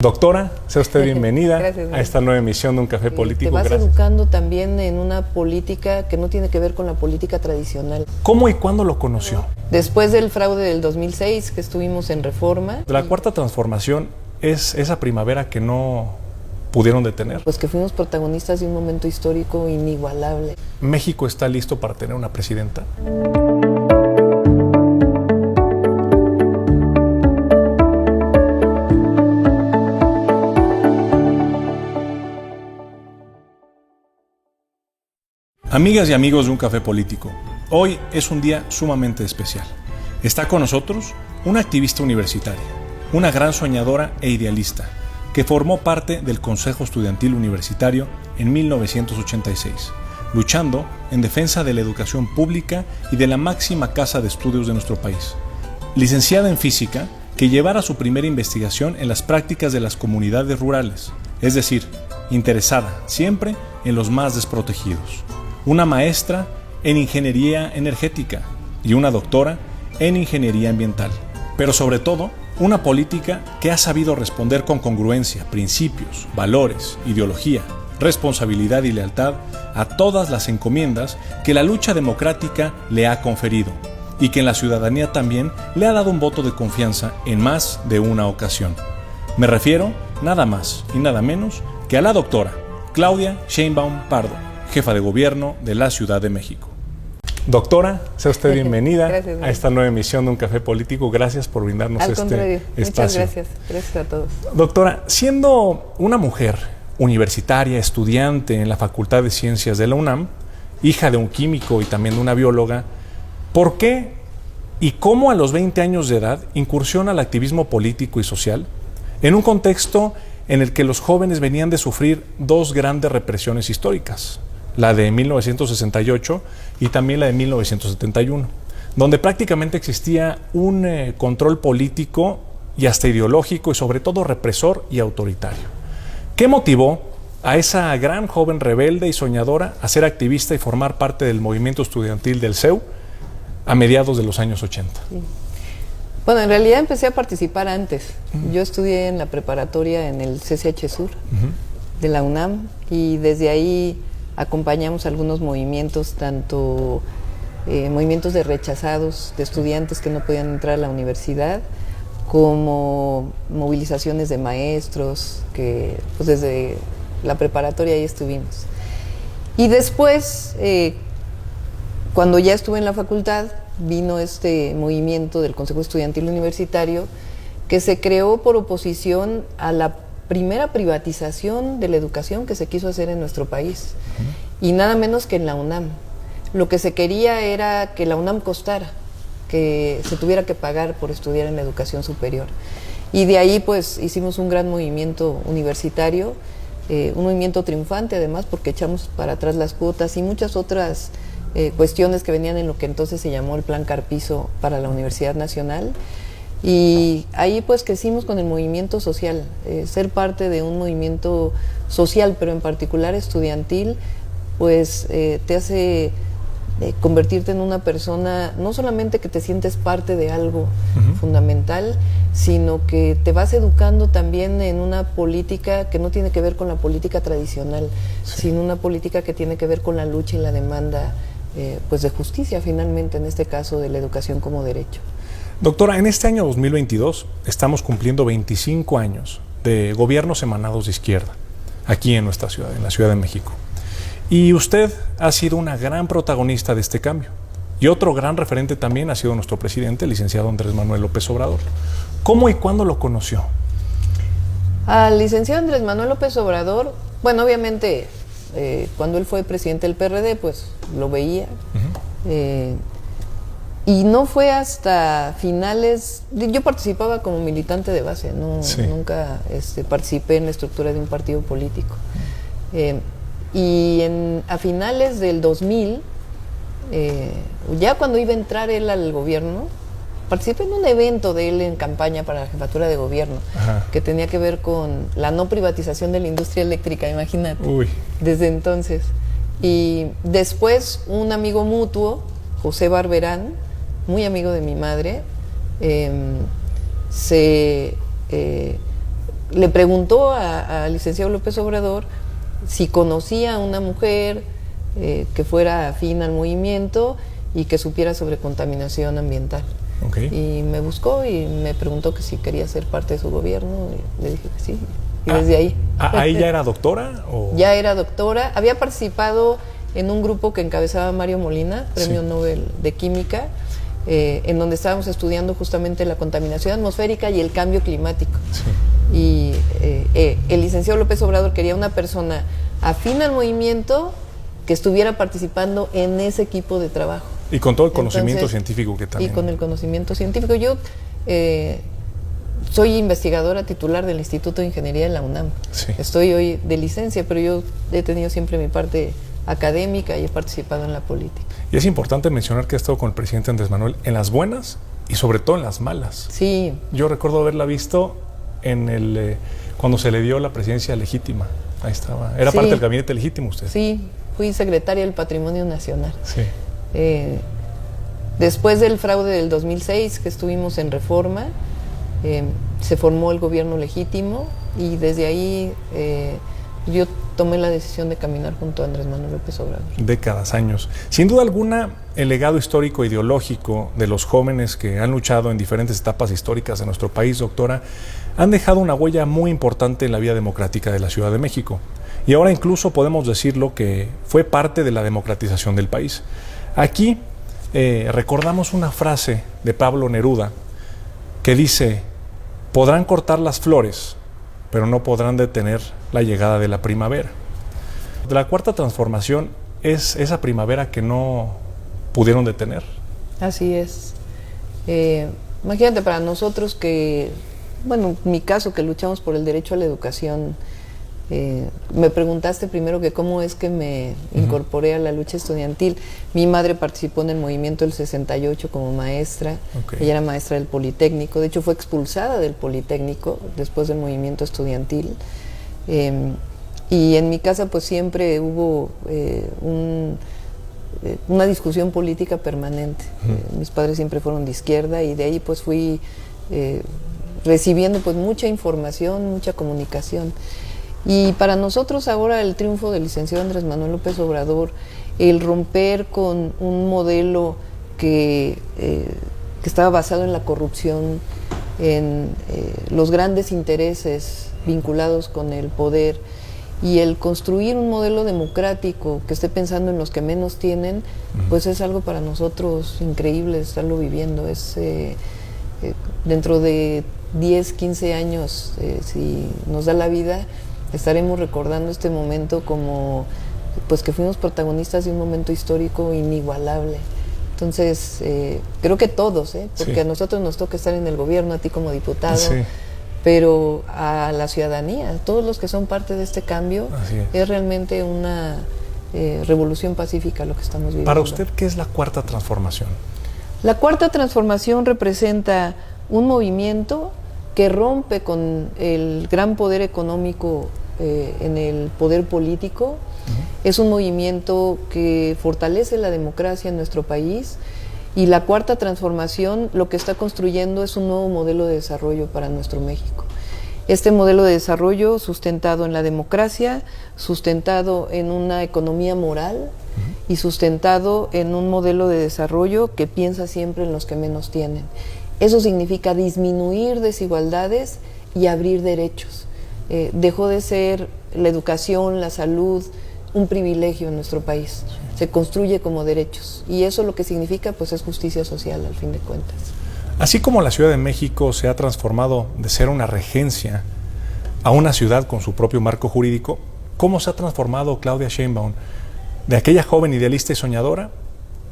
Doctora, sea usted bienvenida Gracias, a esta nueva emisión de Un Café Político. Te vas Gracias. educando también en una política que no tiene que ver con la política tradicional. ¿Cómo y cuándo lo conoció? Después del fraude del 2006, que estuvimos en Reforma. La Cuarta Transformación es esa primavera que no pudieron detener. Pues que fuimos protagonistas de un momento histórico inigualable. ¿México está listo para tener una presidenta? Amigas y amigos de Un Café Político, hoy es un día sumamente especial. Está con nosotros una activista universitaria, una gran soñadora e idealista, que formó parte del Consejo Estudiantil Universitario en 1986, luchando en defensa de la educación pública y de la máxima casa de estudios de nuestro país. Licenciada en Física, que llevara su primera investigación en las prácticas de las comunidades rurales, es decir, interesada siempre en los más desprotegidos. Una maestra en Ingeniería Energética y una doctora en Ingeniería Ambiental. Pero sobre todo, una política que ha sabido responder con congruencia, principios, valores, ideología, responsabilidad y lealtad a todas las encomiendas que la lucha democrática le ha conferido y que en la ciudadanía también le ha dado un voto de confianza en más de una ocasión. Me refiero nada más y nada menos que a la doctora Claudia Sheinbaum Pardo, jefa de gobierno de la Ciudad de México. Doctora, sea usted bienvenida Gracias, a esta nueva emisión de Un Café Político. Gracias por brindarnos Al este contrario, espacio. muchas gracias. Gracias a todos. Doctora, siendo una mujer universitaria, estudiante en la Facultad de Ciencias de la UNAM, hija de un químico y también de una bióloga, ¿por qué y cómo a los 20 años de edad incursiona al activismo político y social en un contexto en el que los jóvenes venían de sufrir dos grandes represiones históricas? La de 1968 y también la de 1971, donde prácticamente existía un control político y hasta ideológico y sobre todo represor y autoritario. ¿Qué motivó a esa gran joven rebelde y soñadora a ser activista y formar parte del movimiento estudiantil del CEU a mediados de los años 80? Sí. Bueno, en realidad empecé a participar antes. Yo estudié en la preparatoria en el CCH Sur de la UNAM y desde ahí acompañamos algunos movimientos, tanto movimientos de rechazados, de estudiantes que no podían entrar a la universidad, como movilizaciones de maestros, que pues desde la preparatoria ahí estuvimos. Y después, cuando ya estuve en la facultad, vino este movimiento del Consejo Estudiantil Universitario, que se creó por oposición a la primera privatización de la educación que se quiso hacer en nuestro país, y nada menos que en la UNAM. Lo que se quería era que la UNAM costara, que se tuviera que pagar por estudiar en la educación superior. Y de ahí pues hicimos un gran movimiento universitario, un movimiento triunfante además, porque echamos para atrás las cuotas y muchas otras cuestiones que venían en lo que entonces se llamó el Plan Carpizo para la Universidad Nacional. Y ahí pues crecimos con el movimiento social, ser parte de un movimiento social, pero en particular estudiantil, pues te hace convertirte en una persona, no solamente que te sientes parte de algo fundamental, sino que te vas educando también en una política que no tiene que ver con la política tradicional, sino una política que tiene que ver con la lucha y la demanda pues de justicia, finalmente, en este caso de la educación como derecho. Doctora, en este año 2022 estamos cumpliendo 25 años de gobiernos emanados de izquierda aquí en nuestra ciudad, en la Ciudad de México. Y usted ha sido una gran protagonista de este cambio. Y otro gran referente también ha sido nuestro presidente, el licenciado Andrés Manuel López Obrador. ¿Cómo y cuándo lo conoció? Al licenciado Andrés Manuel López Obrador, bueno, obviamente cuando él fue presidente del PRD, pues lo veía. Y no fue hasta finales, yo participaba como militante de base, nunca participé en la estructura de un partido político. Y a finales del 2000, ya cuando iba a entrar él al gobierno, participé en un evento de él en campaña para la jefatura de gobierno, que tenía que ver con la no privatización de la industria eléctrica, imagínate. Desde entonces. Y después un amigo mutuo, José Barberán, muy amigo de mi madre, le preguntó al licenciado López Obrador si conocía a una mujer que fuera afín al movimiento y que supiera sobre contaminación ambiental. Okay. Y me buscó y me preguntó que si quería ser parte de su gobierno, y le dije que sí, y desde ahí. ¿Ahí ya era doctora? ¿O? Ya era doctora, había participado en un grupo que encabezaba Mario Molina, Premio Nobel de Química, en donde estábamos estudiando justamente la contaminación atmosférica y el cambio climático. Sí. Y el licenciado López Obrador quería una persona afín al movimiento que estuviera participando en ese equipo de trabajo. Y con todo el conocimiento científico que también. Y con el conocimiento científico. Yo soy investigadora titular del Instituto de Ingeniería de la UNAM. Sí. Estoy hoy de licencia, pero yo he tenido siempre mi parte académica y he participado en la política. Y es importante mencionar que ha estado con el presidente Andrés Manuel en las buenas y sobre todo en las malas. Sí. Yo recuerdo haberla visto en cuando se le dio la presidencia legítima. Ahí estaba. Era parte del gabinete legítimo usted. Sí, fui secretaria del Patrimonio Nacional. Sí. Después del fraude del 2006, que estuvimos en Reforma, se formó el gobierno legítimo y desde ahí yo tomé la decisión de caminar junto a Andrés Manuel López Obrador. Décadas, años. Sin duda alguna, el legado histórico ideológico de los jóvenes que han luchado en diferentes etapas históricas de nuestro país, doctora, han dejado una huella muy importante en la vida democrática de la Ciudad de México. Y ahora incluso podemos decirlo que fue parte de la democratización del país. Aquí recordamos una frase de Pablo Neruda que dice: podrán cortar las flores, pero no podrán detener la llegada de la primavera. La cuarta transformación es esa primavera que no pudieron detener. Así es. Imagínate para nosotros que, bueno, en mi caso, que luchamos por el derecho a la educación, me preguntaste primero que cómo es que me incorporé a la lucha estudiantil. Mi madre participó en el movimiento del 68 como maestra. Okay. Ella era maestra del Politécnico, de hecho fue expulsada del Politécnico después del movimiento estudiantil. Y en mi casa pues siempre hubo una discusión política permanente. Mis padres siempre fueron de izquierda y de ahí pues fui recibiendo pues mucha información, mucha comunicación. Y para nosotros ahora el triunfo del licenciado Andrés Manuel López Obrador, el romper con un modelo que estaba basado en la corrupción, en los grandes intereses vinculados con el poder, y el construir un modelo democrático que esté pensando en los que menos tienen, pues es algo para nosotros increíble estarlo viviendo. Es dentro de 10, 15 años, si nos da la vida, estaremos recordando este momento como pues que fuimos protagonistas de un momento histórico inigualable. Entonces, creo que todos, porque a nosotros nos toca estar en el gobierno, a ti como diputado, pero a la ciudadanía, todos los que son parte de este cambio, es realmente una revolución pacífica lo que estamos viviendo. Para usted, ¿qué es la cuarta transformación? La cuarta transformación representa un movimiento que rompe con el gran poder económico en el poder político. Es un movimiento que fortalece la democracia en nuestro país, y la cuarta transformación lo que está construyendo es un nuevo modelo de desarrollo para nuestro México. Este modelo de desarrollo sustentado en la democracia, sustentado en una economía moral y sustentado en un modelo de desarrollo que piensa siempre en los que menos tienen. Eso significa disminuir desigualdades y abrir derechos. Dejó de ser la educación, la salud, un privilegio en nuestro país. Se construye como derechos. Y eso lo que significa pues es justicia social, al fin de cuentas. Así como la Ciudad de México se ha transformado de ser una regencia a una ciudad con su propio marco jurídico, ¿cómo se ha transformado Claudia Sheinbaum de aquella joven idealista y soñadora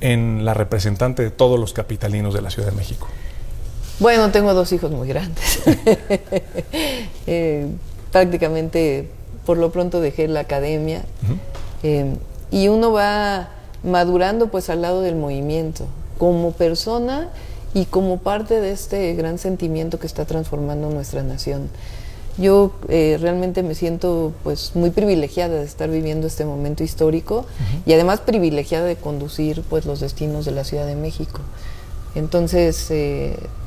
en la representante de todos los capitalinos de la Ciudad de México? Bueno, tengo 2 hijos muy grandes. Prácticamente, por lo pronto dejé la academia, y uno va madurando pues al lado del movimiento, como persona y como parte de este gran sentimiento que está transformando nuestra nación. Yo realmente me siento pues muy privilegiada de estar viviendo este momento histórico, y además privilegiada de conducir pues los destinos de la Ciudad de México. Entonces,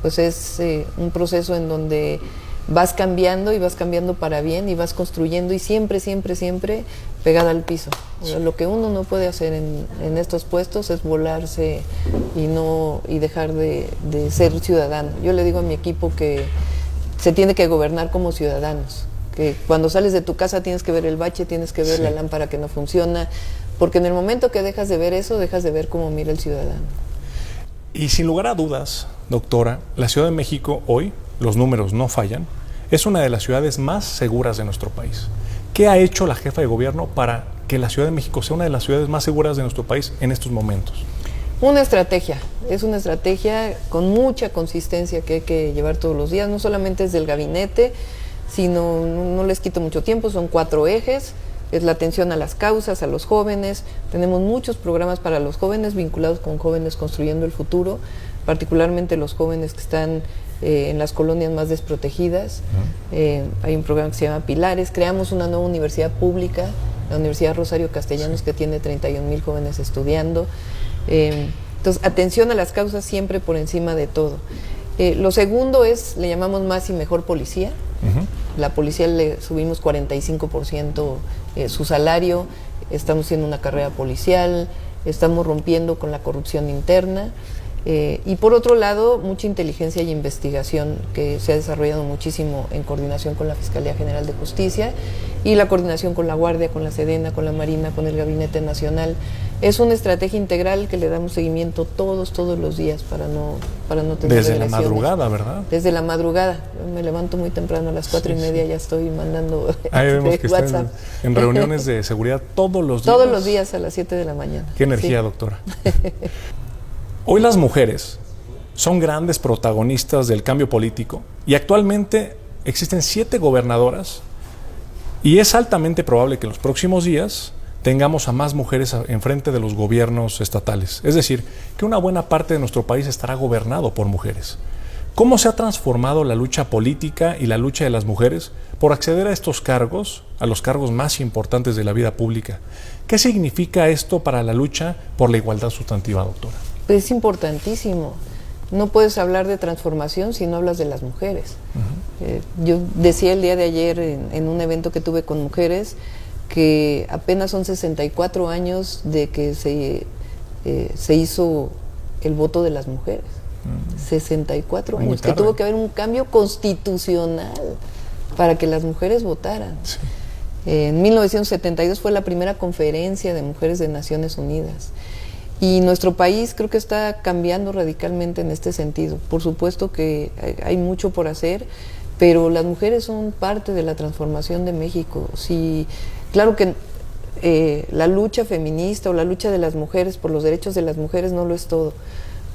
pues es un proceso en donde vas cambiando y vas cambiando para bien y vas construyendo y siempre, siempre, siempre pegada al piso. O sea, lo que uno no puede hacer en estos puestos es volarse y dejar de ser ciudadano. Yo le digo a mi equipo que se tiene que gobernar como ciudadanos, que cuando sales de tu casa tienes que ver el bache, tienes que ver la lámpara que no funciona, porque en el momento que dejas de ver eso, dejas de ver cómo mira el ciudadano. Y sin lugar a dudas, doctora, la Ciudad de México hoy, los números no fallan, es una de las ciudades más seguras de nuestro país. ¿Qué ha hecho la jefa de gobierno para que la Ciudad de México sea una de las ciudades más seguras de nuestro país en estos momentos? Una estrategia, es una estrategia con mucha consistencia que hay que llevar todos los días, no solamente desde el gabinete, sino, no les quito mucho tiempo, son 4 ejes, es la atención a las causas, a los jóvenes, tenemos muchos programas para los jóvenes vinculados con Jóvenes Construyendo el Futuro, particularmente los jóvenes que están en las colonias más desprotegidas. Hay un programa que se llama Pilares, creamos una nueva universidad pública, la Universidad Rosario Castellanos, que tiene 31,000 jóvenes estudiando. Entonces, atención a las causas siempre por encima de todo. Lo segundo es, le llamamos más y mejor policía. La policía le subimos 45% su salario, estamos haciendo una carrera policial, estamos rompiendo con la corrupción interna. Y por otro lado, mucha inteligencia y investigación que se ha desarrollado muchísimo en coordinación con la Fiscalía General de Justicia y la coordinación con la Guardia, con la Sedena, con la Marina, con el Gabinete Nacional. Es una estrategia integral que le damos seguimiento todos los días para no tener Desde regresiones. la madrugada, ¿verdad? Desde la madrugada. Yo me levanto muy temprano, a las 4:30 ya estoy mandando Ahí vemos que WhatsApp. están en reuniones de seguridad todos los días. Todos los días a las 7 de la mañana. Qué energía, doctora. Hoy las mujeres son grandes protagonistas del cambio político y actualmente existen 7 gobernadoras y es altamente probable que en los próximos días tengamos a más mujeres enfrente de los gobiernos estatales. Es decir, que una buena parte de nuestro país estará gobernado por mujeres. ¿Cómo se ha transformado la lucha política y la lucha de las mujeres por acceder a estos cargos, a los cargos más importantes de la vida pública? ¿Qué significa esto para la lucha por la igualdad sustantiva, doctora? Es importantísimo. No puedes hablar de transformación si no hablas de las mujeres. Yo decía el día de ayer en un evento que tuve con mujeres que apenas son 64 años de que se hizo el voto de las mujeres. 64 años, que tuvo que haber un cambio constitucional para que las mujeres votaran. Sí. En 1972 fue la primera conferencia de mujeres de Naciones Unidas. Y nuestro país creo que está cambiando radicalmente en este sentido. Por supuesto que hay mucho por hacer, pero las mujeres son parte de la transformación de México. Sí, claro que la lucha feminista o la lucha de las mujeres por los derechos de las mujeres no lo es todo,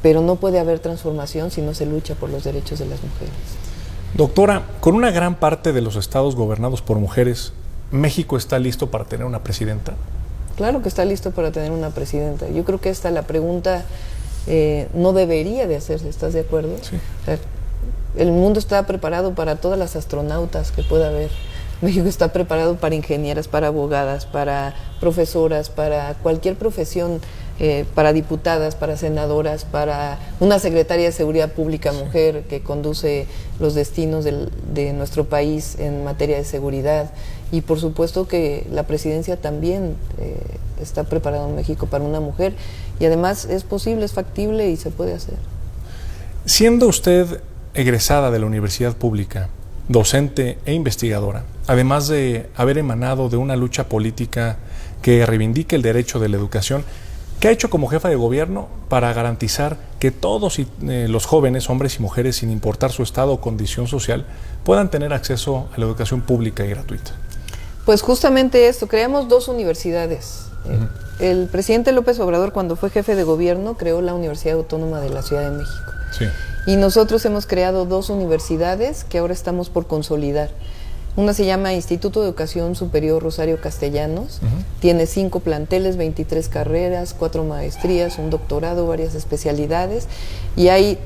pero no puede haber transformación si no se lucha por los derechos de las mujeres. Doctora, con una gran parte de los estados gobernados por mujeres, ¿México está listo para tener una presidenta? Claro que está listo para tener una presidenta. Yo creo que esta la pregunta no debería de hacerse, ¿estás de acuerdo? Sí. O sea, el mundo está preparado para todas las astronautas que pueda haber. México está preparado para ingenieras, para abogadas, para profesoras, para cualquier profesión, para diputadas, para senadoras, para una secretaria de Seguridad Pública mujer que conduce los destinos de nuestro país en materia de seguridad. Y por supuesto que la presidencia también está preparada en México para una mujer. Y además es posible, es factible y se puede hacer. Siendo usted egresada de la universidad pública, docente e investigadora, además de haber emanado de una lucha política que reivindica el derecho de la educación, ¿qué ha hecho como jefa de gobierno para garantizar que todos los jóvenes, hombres y mujeres, sin importar su estado o condición social, puedan tener acceso a la educación pública y gratuita? Pues justamente esto, creamos 2 universidades. El presidente López Obrador, cuando fue jefe de gobierno, creó la Universidad Autónoma de la Ciudad de México. Sí. Y nosotros hemos creado 2 universidades que ahora estamos por consolidar. Una se llama Instituto de Educación Superior Rosario Castellanos, tiene 5 planteles, 23 carreras, 4 maestrías, un doctorado, varias especialidades, y hay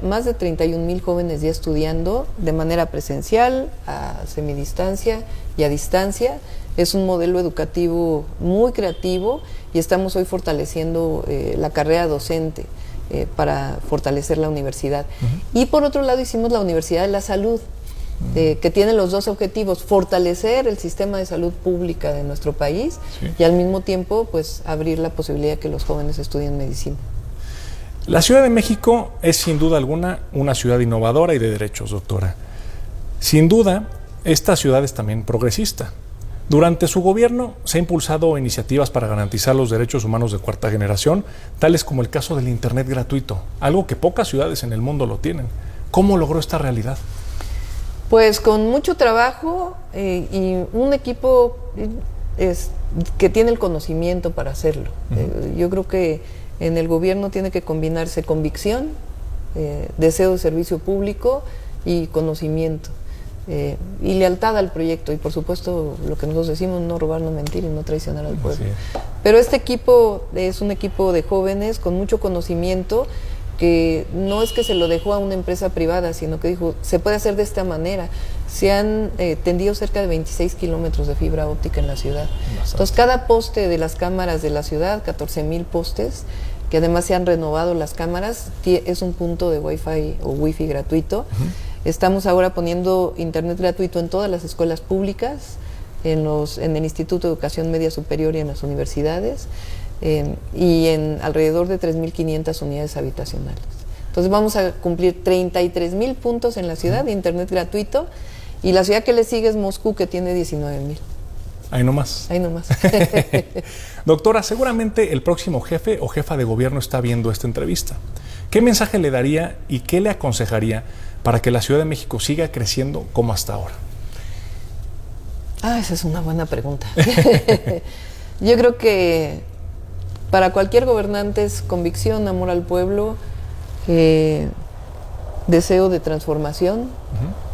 más de 31,000 jóvenes ya estudiando de manera presencial, a semidistancia y a distancia. Es un modelo educativo muy creativo y estamos hoy fortaleciendo la carrera docente para fortalecer la universidad. Y por otro lado hicimos la Universidad de la Salud, que tiene los dos objetivos: fortalecer el sistema de salud pública de nuestro país, sí, y al mismo tiempo pues abrir la posibilidad de que los jóvenes estudien medicina. La Ciudad de México es sin duda alguna una ciudad innovadora y de derechos, doctora. Sin duda, esta ciudad es también progresista. Durante su gobierno se ha impulsado iniciativas para garantizar los derechos humanos de cuarta generación, tales como el caso del Internet gratuito, algo que pocas ciudades en el mundo lo tienen. ¿Cómo logró esta realidad? Pues con mucho trabajo y un equipo que tiene el conocimiento para hacerlo. Yo creo que en el gobierno tiene que combinarse convicción, deseo de servicio público y conocimiento. Y lealtad al proyecto, y por supuesto lo que nosotros decimos: no robar, no mentir y no traicionar al pueblo. Pero este equipo es un equipo de jóvenes con mucho conocimiento, que no es que se lo dejó a una empresa privada, sino que dijo: se puede hacer de esta manera. Se han tendido cerca de 26 kilómetros de fibra óptica en la ciudad. Entonces cada poste de las cámaras de la ciudad, 14,000 postes, que además se han renovado las cámaras, es un punto de Wi-Fi o Wi-Fi gratuito. Estamos ahora poniendo internet gratuito en todas las escuelas públicas, en el Instituto de Educación Media Superior y en las universidades, y en alrededor de 3,500 unidades habitacionales. Entonces vamos a cumplir 33,000 puntos en la ciudad de internet gratuito, y la ciudad que le sigue es Moscú, que tiene 19,000. Ahí nomás. Ahí nomás. Doctora, seguramente el próximo jefe o jefa de gobierno está viendo esta entrevista. ¿Qué mensaje le daría y qué le aconsejaría para que la Ciudad de México siga creciendo como hasta ahora? Esa es una buena pregunta. Yo creo que para cualquier gobernante es convicción, amor al pueblo, deseo de transformación,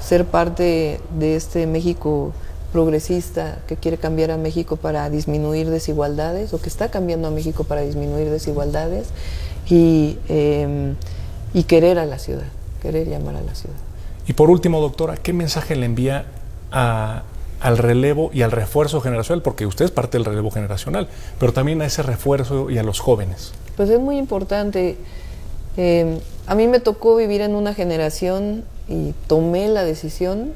ser parte de este México progresista que quiere cambiar a México para disminuir desigualdades, o que está cambiando a México para disminuir desigualdades, y querer a la ciudad, querer llamar a la ciudad. Y por último, doctora, ¿qué mensaje le envía al relevo y al refuerzo generacional? Porque usted es parte del relevo generacional, pero también a ese refuerzo y a los jóvenes. Pues es muy importante. A mí me tocó vivir en una generación y tomé la decisión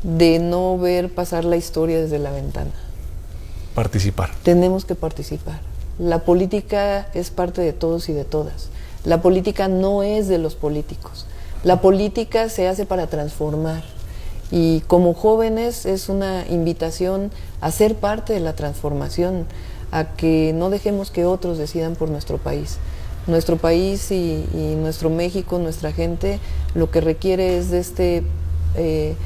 de no ver pasar la historia desde la ventana. Participar. Tenemos que participar. La política es parte de todos y de todas. La política no es de los políticos. La política se hace para transformar. Y como jóvenes es una invitación a ser parte de la transformación, a que no dejemos que otros decidan por nuestro país. Nuestro país y nuestro México, nuestra gente, lo que requiere es de que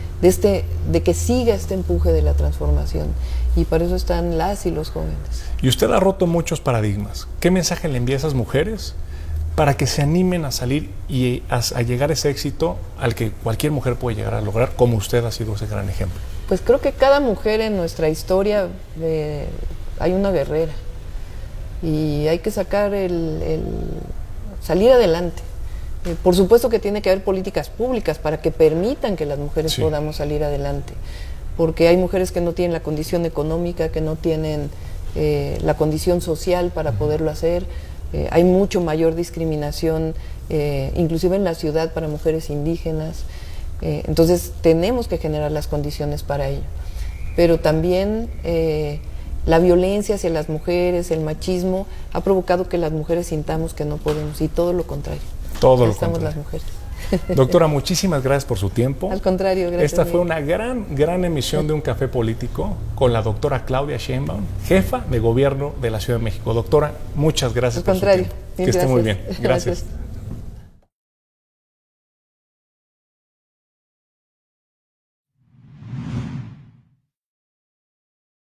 siga este empuje de la transformación, y para eso están las y los jóvenes. Y usted ha roto muchos paradigmas. ¿Qué mensaje le envía a esas mujeres para que se animen a salir y a llegar a ese éxito al que cualquier mujer puede llegar a lograr, como usted ha sido ese gran ejemplo? Pues creo que cada mujer en nuestra historia hay una guerrera, y hay que salir adelante. Por supuesto que tiene que haber políticas públicas para que permitan que las mujeres podamos salir adelante, porque hay mujeres que no tienen la condición económica, que no tienen la condición social para poderlo hacer. Hay mucho mayor discriminación, inclusive en la ciudad, para mujeres indígenas. Entonces tenemos que generar las condiciones para ello. Pero también la violencia hacia las mujeres, el machismo, ha provocado que las mujeres sintamos que no podemos, y todo lo contrario. Todo lo estamos contrario. Las mujeres. Doctora, muchísimas gracias por su tiempo. Al contrario, gracias. Esta fue una gran emisión de Un Café Político con la doctora Claudia Sheinbaum, jefa de gobierno de la Ciudad de México. Doctora, muchas gracias por su tiempo. Al contrario. Que esté muy bien. Gracias.